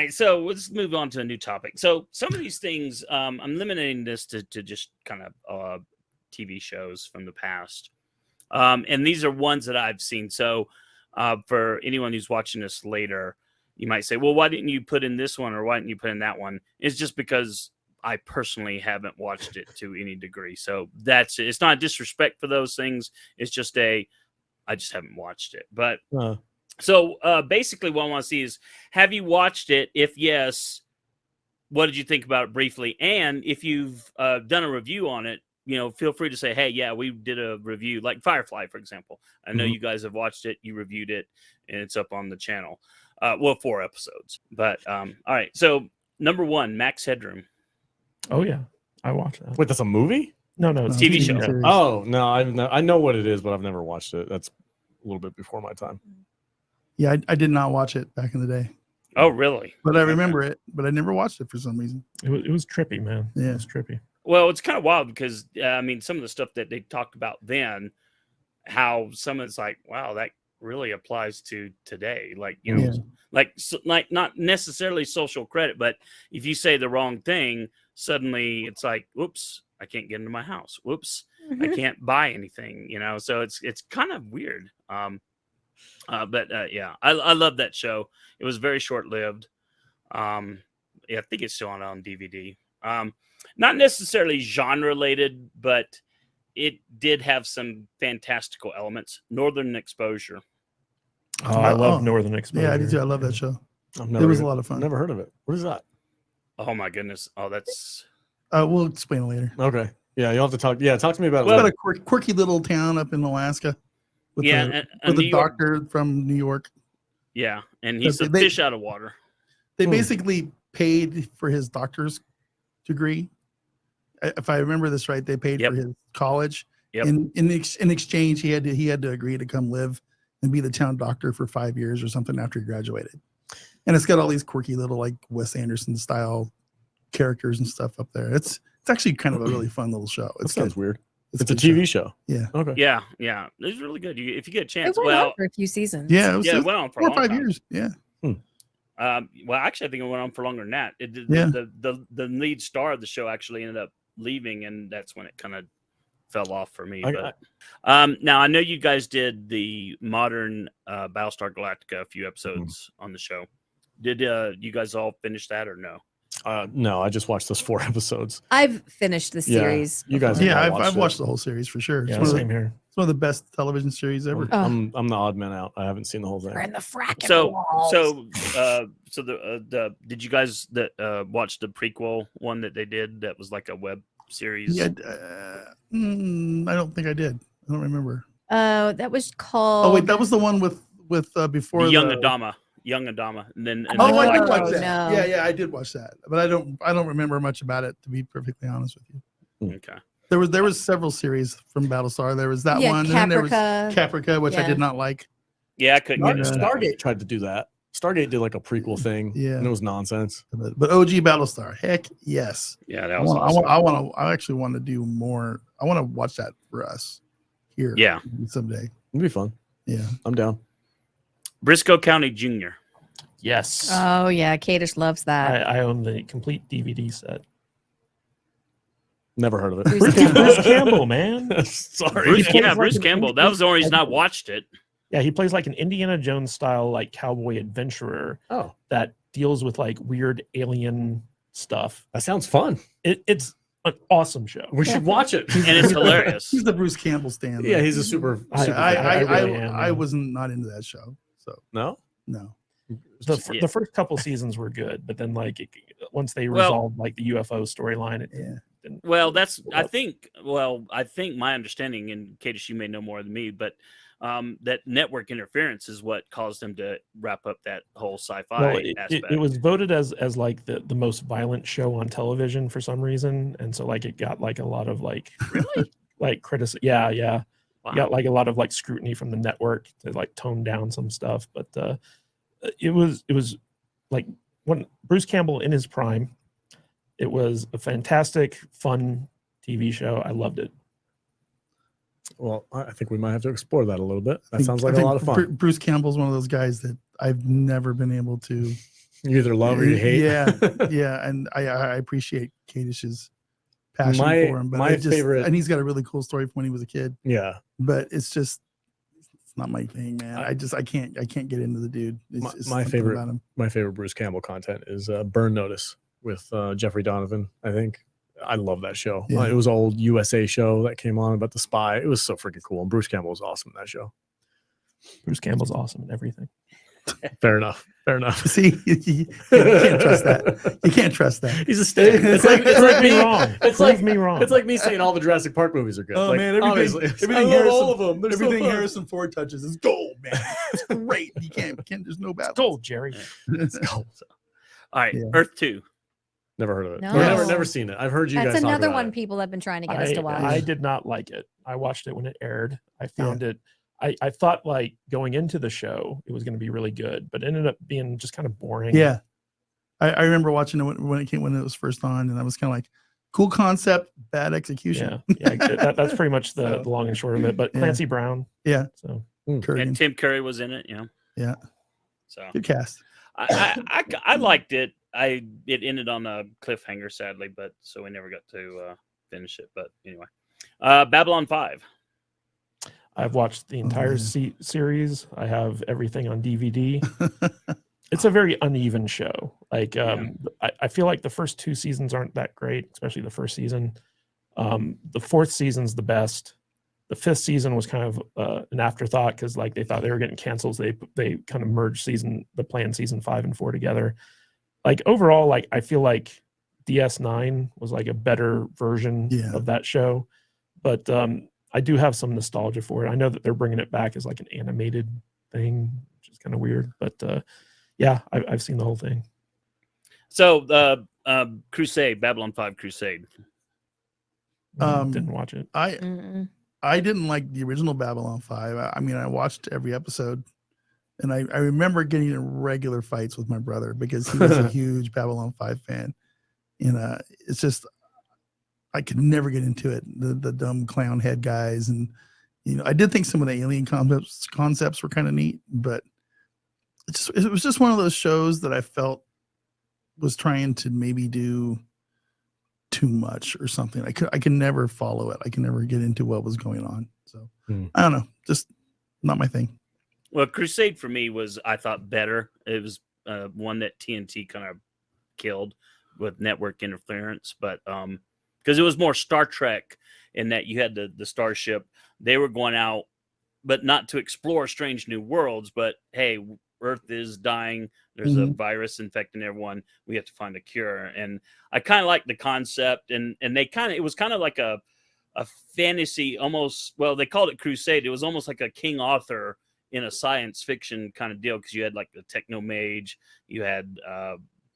right, so let's move on to a new topic. So some of these things, I'm limiting this to just kind of TV shows from the past, and these are ones that I've seen. So for anyone who's watching this later, you might say, "Well, why didn't you put in this one, or why didn't you put in that one?" It's just because I personally haven't watched it to any degree. So that's it. It's not a disrespect for those things. It's just I just haven't watched it. But so basically what I want to see is, have you watched it? If yes, what did you think about it briefly? And if you've done a review on it, feel free to say, hey, yeah, we did a review, like Firefly, for example. I know you guys have watched it, you reviewed it, and it's up on the channel. 4 episodes. But all right. So number 1, Max Headroom. Oh yeah, I watched that. Wait, that's a movie? No, it's TV show. series. Oh no, I know what it is, but I've never watched it. That's a little bit before my time. Yeah, I did not watch it back in the day. Oh, really? But I remember it, but I never watched it for some reason. It was trippy, man. Yeah. It was trippy. Well, it's kind of wild because some of the stuff that they talked about then, how some of it's like, wow, that really applies to today. Like, like not necessarily social credit, but if you say the wrong thing, suddenly it's like, whoops, I can't get into my house. Whoops, I can't buy anything. So it's kind of weird. But I love that show. It was very short lived. I think it's still on DVD. Not necessarily genre related, but it did have some fantastical elements. Northern Exposure. Oh, I love Northern Exposure. Yeah, I do too. I love that show. It was a lot of fun. Never heard of it. What is that? Oh my goodness. Oh, that's. We'll explain it later. Okay. Yeah, you'll have to talk. Yeah, talk to me about It's it. about a quirky little town up in Alaska. With a doctor from New York. Yeah, and he's a fish out of water. They basically paid for his doctor's degree. If I remember this right, they paid for his college. Yep. In exchange, he had to agree to come live and be the town doctor for 5 years or something after he graduated. And it's got all these quirky little like Wes Anderson style characters and stuff up there. It's actually kind of a really fun little show. It sounds weird. It's a a TV show. Yeah. Okay. Yeah. It's really good. If you get a chance. It went on for a few seasons. Yeah. It went on for 4 or 5 time. years. Yeah. Well, actually, I think it went on for longer than that. The lead star of the show actually ended up leaving, and that's when it kind of fell off for me. But now I know you guys did the modern Battlestar Galactica, a few episodes on the show. Did you guys all finish that or no? No, I just watched those 4 episodes. I've finished the series. You guys, I've watched the whole series for sure. Yeah, same here. It's one of the best television series ever. I'm the odd man out. I haven't seen the whole thing. We're in the fracking So did you guys watch the prequel one that they did that was like a web series? Yeah, I don't think I did. I don't remember. That was called. Oh wait, that was the one with before Young Adama. And then I did watch that. No. Yeah, I did watch that, but I don't remember much about it, to be perfectly honest with you. Okay. There was several series from Battlestar. There was that one, and then there was Caprica, which I did not like. Yeah, I couldn't get it. Stargate tried to do that. Stargate did like a prequel thing. Yeah, and it was nonsense. But OG Battlestar, heck yes. Yeah, that was awesome. I actually want to do more. I want to watch that for us here. Yeah, someday. It'd be fun. Yeah, I'm down. Brisco County Jr. Yes. Oh yeah, Kadish loves that. I own the complete DVD set. Never heard of it. Bruce Campbell, man. Sorry. Bruce Campbell. That was the only reason I watched it. Yeah, he plays like an Indiana Jones style like cowboy adventurer. That deals with like weird alien stuff. That sounds fun. It's an awesome show. We should watch it. And it's hilarious. He's the Bruce Campbell stand. Yeah, he's a super. I was not into that show. So no. The first couple seasons were good, but then like once they resolved like the UFO storyline, it didn't. Well, I think my understanding, and Kadish, you may know more than me, but that network interference is what caused them to wrap up that whole sci-fi aspect. It was voted as like the most violent show on television for some reason, and so like it got like a lot of like like criticism. Yeah. Wow. Got like a lot of like scrutiny from the network to like tone down some stuff, but it was like when Bruce Campbell in his prime. It was a fantastic, fun TV show. I loved it. Well, I think we might have to explore that a little bit. That sounds like a lot of fun. Bruce Campbell's one of those guys that I've never been able to You either love or you hate. Yeah, and I appreciate Kadish's passion for him, but my favorite, and he's got a really cool story from when he was a kid. Yeah, but it's not my thing, man. I can't get into the dude. It's my favorite about him. My favorite Bruce Campbell content is Burn Notice with Jeffrey Donovan. I think I love that show. Yeah. It was an old USA show that came on about the spy. It was so freaking cool, and Bruce Campbell was awesome in that show. Bruce Campbell's awesome in everything. Fair enough. See, you can't trust that. You can't trust that. He's a stick. It's like me wrong. It's Prove like me wrong. It's like me saying all the Jurassic Park movies are good. Oh like, man, obviously, everything I love all of them. They're everything so fun. Harrison Ford touches is gold, man. It's great. You can't. There's no battle. Gold, Jerry. It's gold. All right, Yeah. Earth 2. Never heard of it. No. Or never seen it. I've heard you That's guys talk another about one it. people have been trying to get us to watch. I did not like it. I watched it when it aired. I found it. I thought like going into the show it was going to be really good, but it ended up being just kind of boring. Yeah, I remember watching it when it was first on, and I was kind of like, cool concept, bad execution. Yeah. That's pretty much the long and short of it. But Yeah. Clancy Brown. Yeah. So Kurgan. And Tim Curry was in it, Yeah. So Good cast. I liked it. It ended on a cliffhanger, sadly, but so we never got to finish it. But anyway, Babylon 5. I've watched the entire series. I have everything on DVD. It's a very uneven show. Like I feel like the first 2 seasons aren't that great, especially the first season. The 4th season's the best. The 5th season was kind of an afterthought because like they thought they were getting canceled. So they kind of merged the planned season 5 and 4 together. Like overall, like I feel like DS9 was like a better version of that show, but I do have some nostalgia for it. I know that they're bringing it back as like an animated thing, which is kind of weird, but yeah, I've seen the whole thing. So Crusade, Babylon 5 Crusade. Didn't watch it. I didn't like the original Babylon 5. I mean, I watched every episode, and I remember getting in regular fights with my brother because he was a huge Babylon 5 fan. And it's just, I could never get into it. The dumb clown head guys. And, I did think some of the alien concepts were kind of neat, but it was just one of those shows that I felt was trying to maybe do too much or something. I could never follow it. I can never get into what was going on. So I don't know, just not my thing. Well, Crusade for me was, I thought, better. It was one that TNT kind of killed with network interference, but because it was more Star Trek in that you had the starship. They were going out, but not to explore strange new worlds, but hey, Earth is dying. There's a virus infecting everyone. We have to find a cure. And I kind of like the concept. And it was kind of like a fantasy almost. Well, they called it Crusade. It was almost like a King Arthur in a science fiction kind of deal, because you had like the techno mage. You had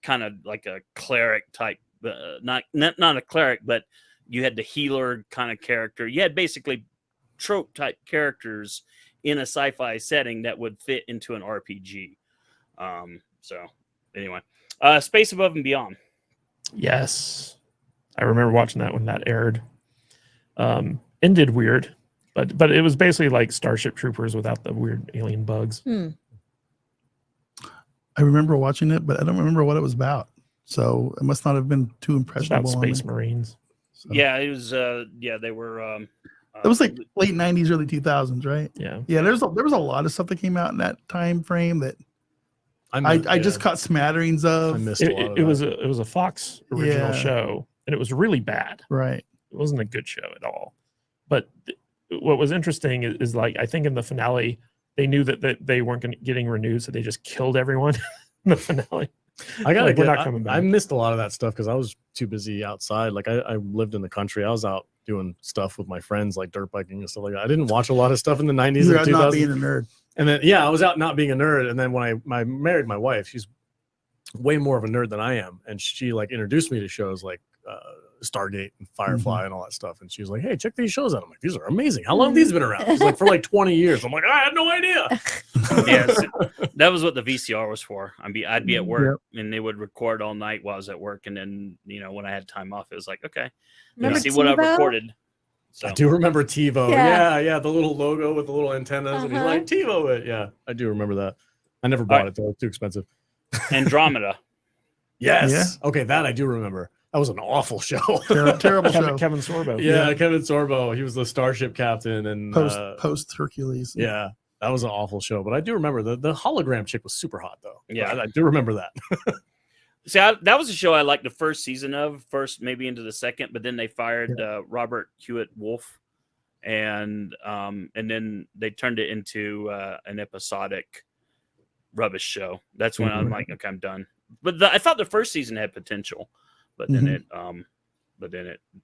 kind of like a cleric type, not a cleric, but you had the healer kind of character. You had basically trope type characters in a sci-fi setting that would fit into an RPG. So anyway, Space Above and Beyond. Yes, I remember watching that when that aired. Ended weird, but it was basically like Starship Troopers without the weird alien bugs. I remember watching it, but I don't remember what it was about. So it must not have been too impressionable. It's about Space Marines. So. Yeah, it was. They were. It was like late 90s, early 2000s, right? Yeah. There was a lot of stuff that came out in that time frame that I just caught smatterings of. I missed a lot of it was a Fox original Yeah. show, and it was really bad. Right. It wasn't a good show at all. But what was interesting is like, I think in the finale, they knew that they weren't getting renewed, so they just killed everyone in the finale. I gotta we're not coming back. I missed a lot of that stuff because I was too busy outside. Like I lived in the country. I was out doing stuff with my friends, like dirt biking and stuff like that. I didn't watch a lot of stuff in the 90s You're and 2000s. not being a nerd. And then I was out not being a nerd. And then when I married my wife, she's way more of a nerd than I am, and she like introduced me to shows like Stargate and Firefly and all that stuff. And she was like, "Hey, check these shows out." I'm like, "These are amazing. How long have these been around?" She's like, "For like 20 years." I'm like, "I had no idea." Yeah, so that was what the VCR was for. I'd be at work and they would record all night while I was at work, and then when I had time off, it was like, okay, let me see what I recorded. So I do remember TiVo. Yeah. Yeah, the little logo with the little antennas, and he's like, "TiVo it." Yeah, I do remember that. I never bought it though; it's too expensive. Andromeda. Yes. Okay, that I do remember. That was an awful show. Terrible show. Kevin Sorbo. Yeah, Kevin Sorbo. He was the starship captain and Post Hercules. Yeah, that was an awful show. But I do remember the hologram chick was super hot though. Yeah, I do remember that. See, that was a show I liked the first season of, maybe into the second, but then they fired Robert Hewitt Wolf, and then they turned it into an episodic rubbish show. That's when I'm like, okay, I'm done. But I thought the first season had potential, but then it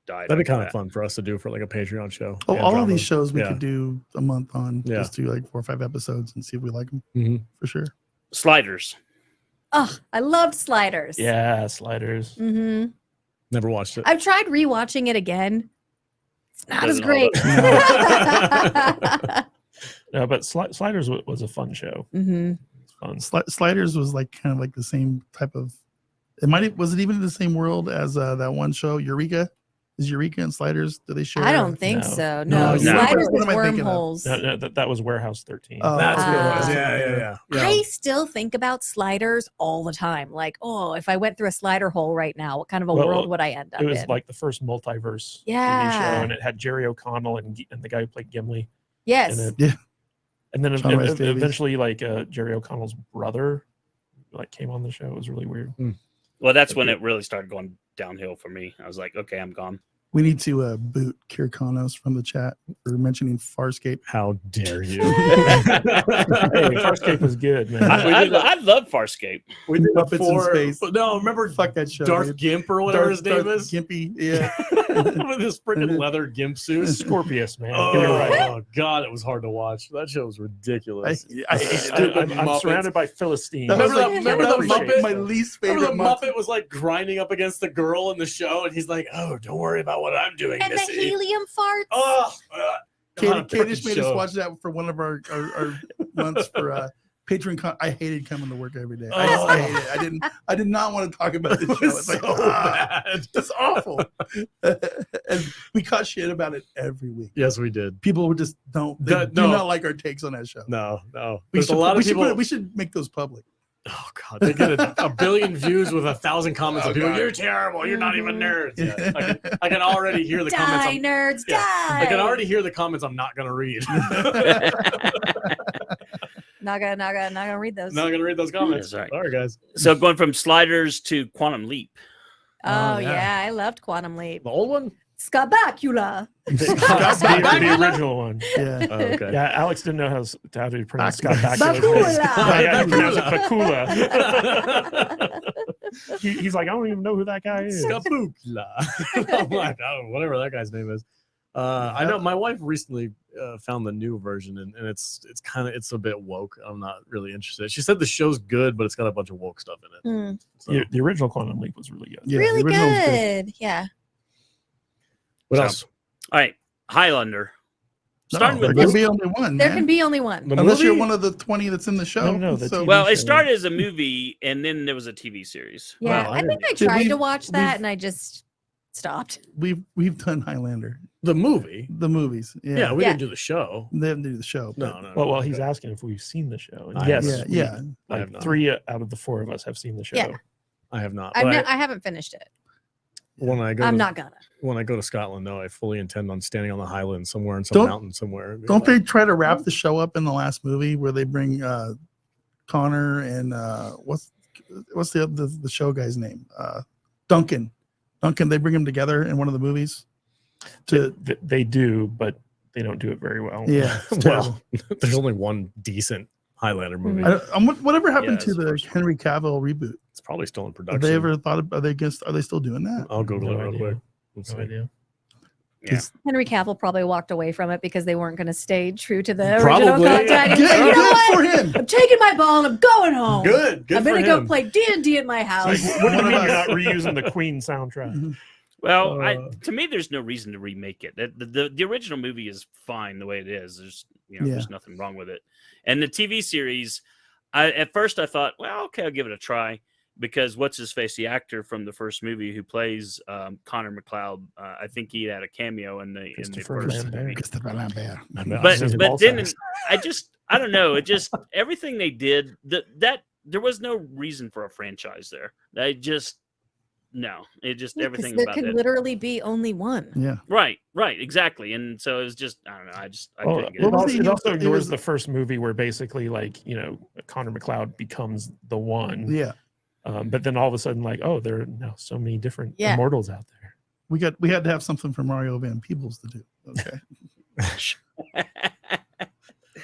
died. That'd be kind of fun for us to do for like a Patreon show. Oh, all of these shows we could do a month on. Just do like 4 or 5 episodes and see if we like them for sure. Sliders. Oh, I loved Sliders. Yeah, Sliders. Mm-hmm. Never watched it. I've tried rewatching it again. It's not as great. No, but Sliders was a fun show. Mm-hmm. It's fun. Sliders was like kind of like the same type of. Was it even in the same world as that one show, Eureka? Is Eureka and Sliders? Do they share? I don't think so. No. Sliders What was am I thinking of? wormholes. No, that was Warehouse 13. Oh, That's what it was. Ah. Yeah. I still think about sliders all the time. Like, oh, if I went through a slider hole right now, what kind of a world would I end up in? It was like the first multiverse TV Yeah. show, and it had Jerry O'Connell and the guy who played Gimli. Yes. And then John Rhys Davies. eventually, like Jerry O'Connell's brother, like came on the show. It was really weird. Well, that's when it really started going downhill for me. I was like, okay, I'm gone. We need to boot Kirkanos from the chat for mentioning Farscape. How dare you? Hey, Farscape was good, man. I love Farscape. We did Muppets in before. Space. No, remember Fuck that show. Darth dude. Gimp or whatever his name is? Gimpy. Yeah. With his freaking leather gimp suit. Scorpius, man. Oh, You're right. God, it was hard to watch. That show was ridiculous. I'm surrounded by Philistines. Remember the Muppet? My least Remember favorite the Muppet was like grinding up against the girl in the show, and he's like, "Oh, don't worry about what I'm doing, And the Missy." helium farts. Oh, Katie just made us watch that for one of our months for Patreon. I hated coming to work every day. I hated it. I did not want to talk about this show. It's like so bad. It's awful. And we caught shit about it every week. Yes, we did. People would just do not like our takes on that show. No. There's a lot of people. We should make those public. Oh God, they get a billion views with 1,000 comments of people. God. You're terrible. You're not even nerds. Yeah. I can already hear the comments. Die, nerds, die. I can already hear the comments I'm not gonna read. Not gonna read those. Not gonna read those comments. That's right. Sorry, guys. So going from Sliders to Quantum Leap. Oh yeah, I loved Quantum Leap. The old one. Scabacula. The original one. Yeah. Oh, okay. Yeah, Alex didn't know how to pronounce Scott Bakula. Bakula. Yeah, he pronounced it Bakula. He's like, I don't even know who that guy is. Scabukla. I'm like, oh, whatever that guy's name is. I know my wife recently found the new version, and it's a bit woke. I'm not really interested. She said the show's good, but it's got a bunch of woke stuff in it. So. The original Quantum Leap was really good. Yeah, Really the original was good. Yeah. What So, else? All right, Highlander. Starting there with can be only one. There man. can be only one. The Unless you're movie? one of the 20 that's in the show. No, the TV well, it show. started as a movie, and then there was a TV series. Yeah, Wow, I think I Did tried we- to watch we've- that and I just stopped. We've done Highlander, The movie. the movies. Yeah, Yeah, we Yeah. didn't do the show. they haven't do the show. but- No. Well, he's asking if we've seen the show. And I yes, have. Yeah, I have like not. 3 out of the 4 of us have seen the show. Yeah. I have not. I But haven't finished it. when I go, I'm to, not gonna. when I go to Scotland, no, I fully intend on standing on the Highland somewhere in some mountain somewhere. and be Don't like, they try to wrap the show up in the last movie where they bring Connor and what's the show guy's name? Duncan. They bring him together in one of the movies. They do, but they don't do it very well. Yeah, it's terrible. Well, there's only one decent Highlander movie. Whatever happened Yeah, to it's the the first one. Henry Cavill reboot? It's probably still in Have production. they ever thought of, are they still doing that? I'll Google No it real idea. quick. Let's No see. idea. Yeah. Henry Cavill probably walked away from it because they weren't going to stay true to the Probably. original content. He was Good, like, you know good what? for him. I'm taking my ball and I'm going home. Good I'm for gonna go him. play D&D at my Like, house. what do you One mean of you're us. not reusing the Queen soundtrack? Well, to me, there's no reason to remake it. The original movie is fine the way it is. There's nothing wrong with it. And the TV series, at first I thought, well, okay, I'll give it a try because what's his face, the actor from the first movie who plays Connor McLeod, I think he had a cameo in the Christopher first Lambert. movie. Christopher Lambert. But then Balzac. I don't know. It just everything they did that there was no reason for a franchise there. It just everything there about could it. literally be only one. Yeah. Right, exactly. And so it was just I don't know. I couldn't get It it. also ignores was- the first movie where basically like Connor McLeod becomes the one. Yeah. But then all of a sudden, like, oh, there are now so many different Yeah. immortals out there. We had to have something for Mario Van Peebles to do. Okay.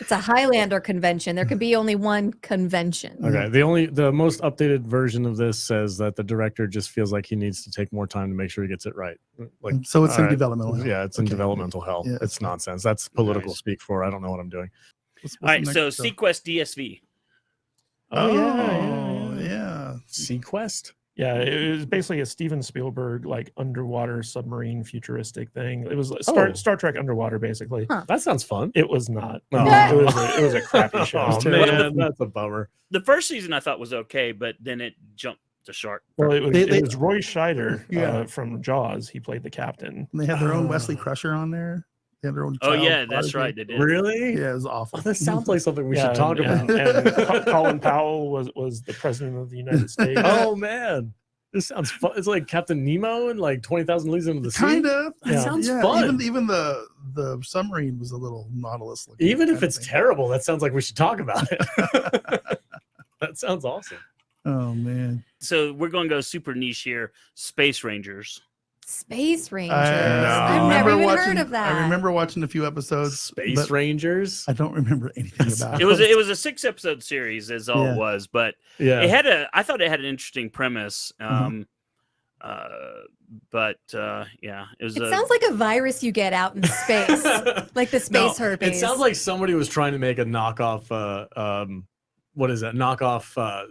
It's a Highlander convention. There could be only one convention. Okay. The most updated version of this says that the director just feels like he needs to take more time to make make sure he gets it right. Like, So it's all in right. developmental hell. Yeah, it's in Okay. developmental hell. Yeah, It's nonsense. That's political Nice. speak for I don't know what I'm doing. What's All right, the so next show? seaQuest DSV. Yeah. seaQuest? Yeah, it was basically a Steven Spielberg like underwater submarine futuristic thing. It was Star Trek Underwater, basically. Huh. That sounds fun. It was not. Oh. It was a crappy show. Oh, man, that's a bummer. The first season I thought was okay, but then it jumped to shark. Well, it They- was Roy Scheider Yeah. from Jaws. He played the captain. And they had their own Wesley Oh. Crusher on there. They had their own. Oh child yeah, that's prodigy. right. They did. Really? Yeah, it was awful. Oh, that sounds like something we Yeah, should talk and- about. And Colin Powell was the president of the United States. Oh man, this sounds fun. It's like Captain Nemo and like 20,000 Leagues Under the Sea. Kind of. That sounds fun. Even the submarine was a little Nautilus looking. Even kind if of it's thing. terrible, that sounds like we should talk about it. That sounds awesome. Oh man. So we're going to go super niche here. Space Rangers. Space Rangers. I I've never remember even watching, heard of that. I remember watching a few episodes. Space but Rangers. I don't remember anything about It was a 6-episode series, is all Yeah. it was, but Yeah. I thought it had an interesting premise. Mhm. But yeah, it was. It sounds like a virus you get out in space, like the space herpes. It sounds like somebody was trying to make a knockoff. What is that? Knockoff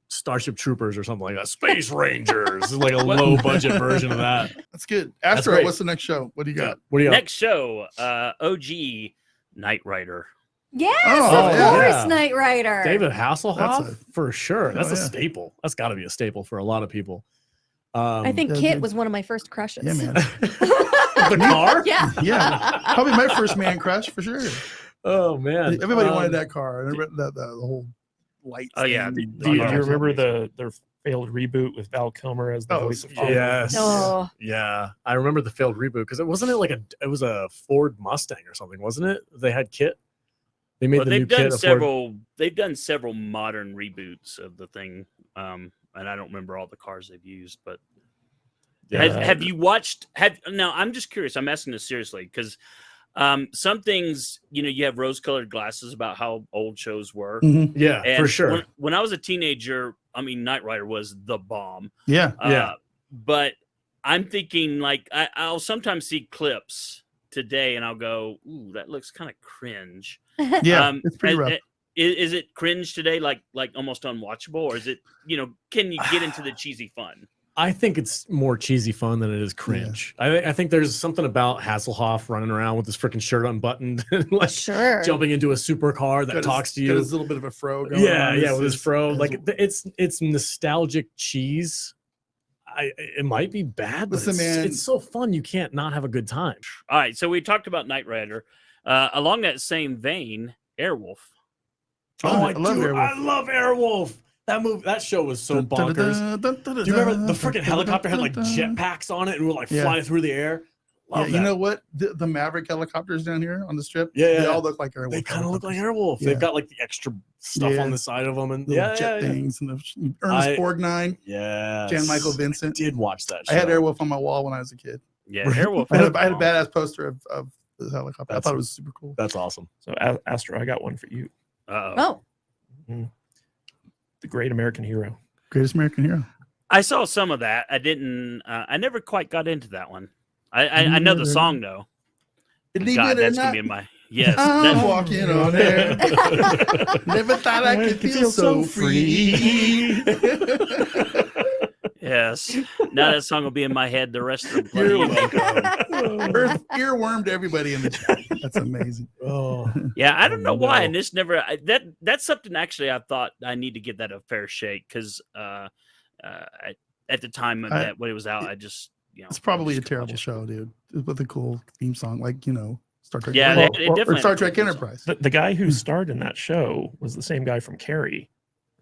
Starship Troopers or something like that. Space Rangers, like a low budget version of that. That's good. That's Astro, great. what's the next show? What do you got? What do you got? next show. OG Knight Rider. Yes, Oh, of yeah. course, Yeah. Knight Rider. David Hasselhoff That's for sure. That's Oh, a yeah. staple. That's got to be a staple for a lot of people. I think Yeah, Kit dude. was one of my first crushes. Yeah, man. the car. Yeah. Yeah, probably my first man crush for sure. Oh man. Everybody wanted that car. I remember the whole light. Oh, yeah, thing. Do you Yeah. remember their failed reboot with Val Kilmer as the Oh, voice of yeah. Father? Yes. Oh. Yeah. I remember the failed reboot because it was a Ford Mustang or something, wasn't it? They had Kit. They made Well, the new they've done Kit. a Ford- several. They've done several modern reboots of the thing, and I don't remember all the cars they've used. But have you watched? Now I'm just curious. I'm asking this seriously because some things, you have rose-colored glasses about how old shows were. Mhm. Yeah, And for sure. When I was a teenager, I mean, Knight Rider was the bomb. Yeah, Yeah. But I'm thinking like I'll sometimes see clips today, and I'll go, "Ooh, that looks kind of cringe." yeah, it's pretty rough. Is it cringe today, like almost unwatchable, or is it can you get into the cheesy fun? I think it's more cheesy fun than it is cringe. I think there's something about Hasselhoff running around with his freaking shirt unbuttoned, and like Sure. jumping into a supercar that Got talks his, to got you. his little bit of a fro going Yeah, on. yeah, with his fro. his- Like it's nostalgic cheese. It might be bad, but Listen, man. it's so fun. You can't not have a good time. All right, so we talked about Knight Rider. Along that same vein, Airwolf. Oh, I love Airwolf. I love Airwolf. That show was so bonkers. Do you remember the freaking helicopter had like jetpacks on it and would like Yeah. fly through the air? Yeah, Love you that. know what? The Maverick helicopters down here on the strip, Yeah, they yeah. all look like Airwolf. They kind of look like helicopters. Airwolf. Yeah. They've got like the extra stuff Yeah. on the side of them and Little jet things and the Ernest Borgnine, Yeah. Jan Michael I Vincent. did watch that show. I had Airwolf on my wall when I was a kid. Yeah, Airwolf. I had a badass poster of the helicopter. I That's- thought it was super cool. That's awesome. So Astro, I got one for you. Uh-oh. Oh, The Great American Hero. Greatest American Hero. I saw some of that. I didn't. I never quite got into that one. I know the song though. Believe God, it or that's not, gonna be in my yes. I'm that- walking on air. Never thought I could feel so free. yes. Now that song will be in my head the rest of the play. You're welcome. Earth earwormed everybody in the chat. That's amazing. Oh, Yeah, I don't know why, no. and this never. That's something actually I thought I need to give that a fair shake because at the time that when it was out, I just It's probably I a just terrible watched it. show, dude. With a cool theme song, like Star Trek. Yeah, or, it or definitely Star had a Trek cool theme song. Enterprise. The guy who starred in that show was the same guy from Carrie.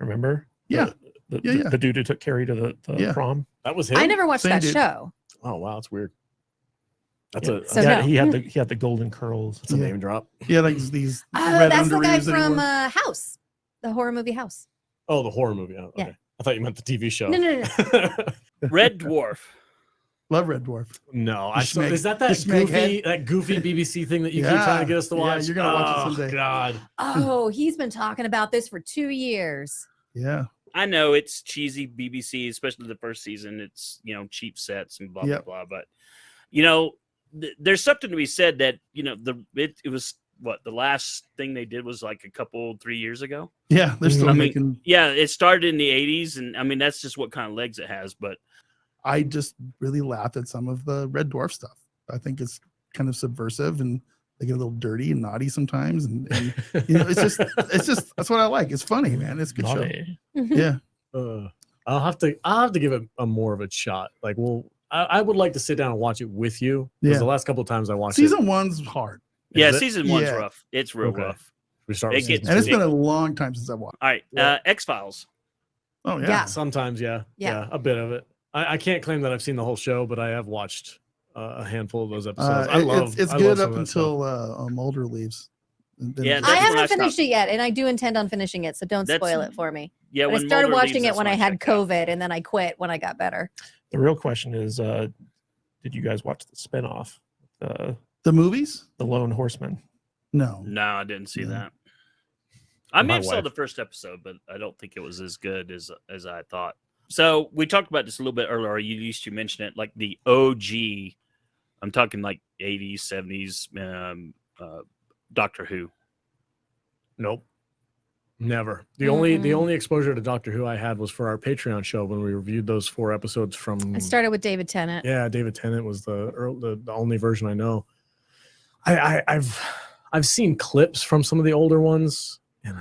Remember? Yeah. The dude who took Carrie to the prom. That was him. I never watched Same that dude. show. Oh wow, that's weird. That's Yeah. So yeah, no. he had the golden curls. That's a Yeah. name drop. Yeah, like these Oh, red that's the guy underoos that he from wore. House, the horror movie House. Oh, the horror movie. Oh, Yeah. okay. I thought you meant the TV show. No. Red Dwarf. Love Red Dwarf. No, I saw. Schmeg- Is that the Schmeg goofy BBC thing that you keep trying to get us to watch? Yeah, you're gonna watch it Oh, someday. God. Oh, he's been talking about this for 2 years. Yeah. I know it's cheesy BBC, especially the first season. It's, cheap sets and blah, Yep. blah, blah. But, there's something to be said that, it was what the last thing they did was like 3 years ago. Yeah, they're still I mean, making. Yeah, it started in the 80s. And I mean, that's just what kind of legs it has. But I just really laughed at some of the Red Dwarf stuff. I think it's kind of subversive and they get a little dirty and naughty sometimes. And it's just that's what I like. It's funny, man. It's a good Naughty. show. Yeah. I'll have to give it a more of a shot. Like, I would like to sit down and watch it with you. Because Yeah. the last couple of times I watched Season 1's hard. yeah, Is it? season one's Yeah. rough. It's real Okay. rough. we start It with season gets- And it's two. been a long time since I've watched. All right. Yeah. X-Files. Oh, yeah. Yeah. Sometimes, yeah, Yeah. a bit of it. I can't claim that I've seen the whole show, but I have watched a handful of those episodes. I love. It's I good love some up of that stuff. until Mulder leaves. And then- Yeah, I that's when I haven't stopped. finished it yet, and I do intend on finishing it, so don't That's- spoil it for me. Yeah, But I when started Mulder watching leaves, it that's when I had checked out. COVID, and then I quit when I got better. The real question is, did you guys watch the spinoff, the the movies? Lone Horseman? No. No, I didn't see No. that. I may My have saw wife. the first episode, but I don't think it was as good as I thought. So we talked about this a little bit earlier. You mentioned it, like the OG. I'm talking like 80s, 70s, Doctor Who. Nope. Never. The Mm-mm. only exposure to Doctor Who I had was for our Patreon show when we reviewed those 4 episodes from. I started with David Tennant. Yeah, David Tennant was the only version I know. I've seen clips from some of the older ones, and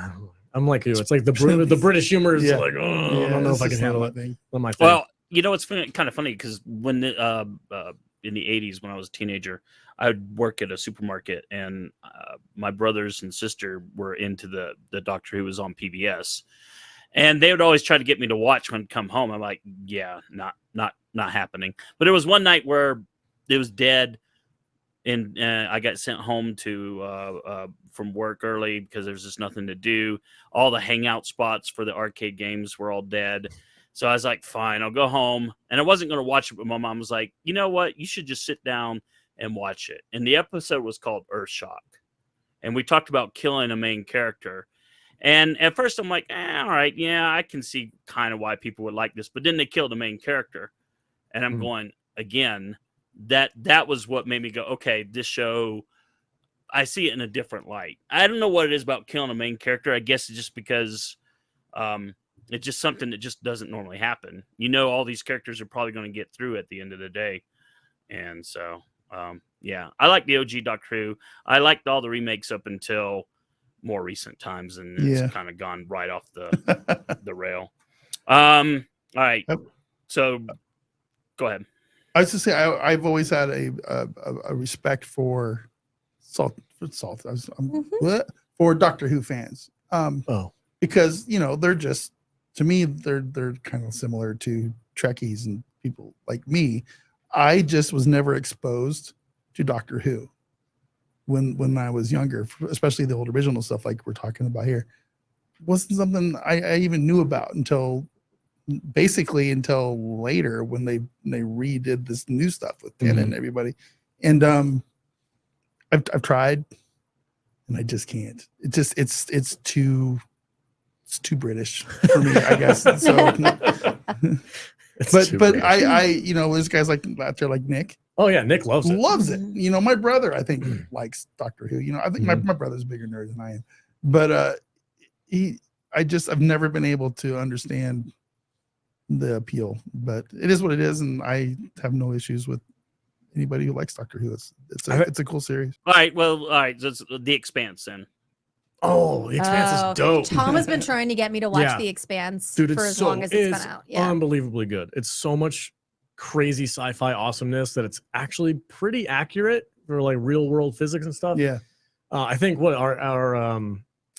I'm like you. It's like the British humor is Yeah. like, oh, I don't know if I can handle it. Not my thing. Well, it's kind of funny because when in the 80s, when I was a teenager, I would work at a supermarket, and my brothers and sister were into the Doctor Who was on PBS, and they would always try to get me to watch when I come home. I'm like, yeah, not happening. But there was one night where it was dead, and I got sent home from work early because there's just nothing to do. All the hangout spots for the arcade games were all dead. So I was like, fine, I'll go home. And I wasn't going to watch it, but my mom was like, you know what? You should just sit down and watch it. And the episode was called Earthshock. And we talked about killing a main character. And at first I'm like, all right, yeah, I can see kind of why people would like this. But then they killed the main character. And I'm going, again, that was what made me go, okay, this show, I see it in a different light. I don't know what it is about killing a main character. I guess it's just because it's just something that just doesn't normally happen. All these characters are probably going to get through at the end of the day. And so, yeah, I like the OG Doctor Who. I liked all the remakes up until more recent times, and it's kind of gone right off the rail. All right. So go ahead. I was to say I've always had a respect for for Doctor Who fans. Because they're just, to me, they're kind of similar to Trekkies and people like me. I just was never exposed to Doctor Who when I was younger, especially the old original stuff like we're talking about here. Wasn't something I even knew about until later when they redid this new stuff with Tennant and everybody. And I've tried, and I just can't. It's too British for me, I guess. So, but I there's guys like out there like Nick. Oh yeah, Nick loves it. Loves it. My brother I think likes Doctor Who. I think my brother's a bigger nerd than I am, but I've never been able to understand the appeal. But it is what it is, and I have no issues with anybody who likes Doctor Who. It's a cool series. All right. Well, all right. So it's The Expanse then. Oh, The Expanse is dope. Tom has been trying to get me to watch The Expanse Dude, for as long as it's been out. Yeah. Unbelievably good. It's so much crazy sci-fi awesomeness that it's actually pretty accurate for like real world physics and stuff. Yeah. I think what our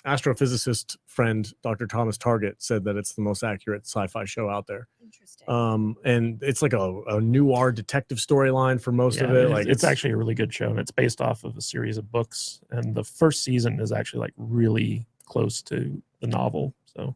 astrophysicist friend, Dr. Thomas Target, said that it's the most accurate sci-fi show out there. Interesting. And it's like a noir detective storyline for most of it. Like it's actually a really good show, and it's based off of a series of books. And the first season is actually like really close to the novel. So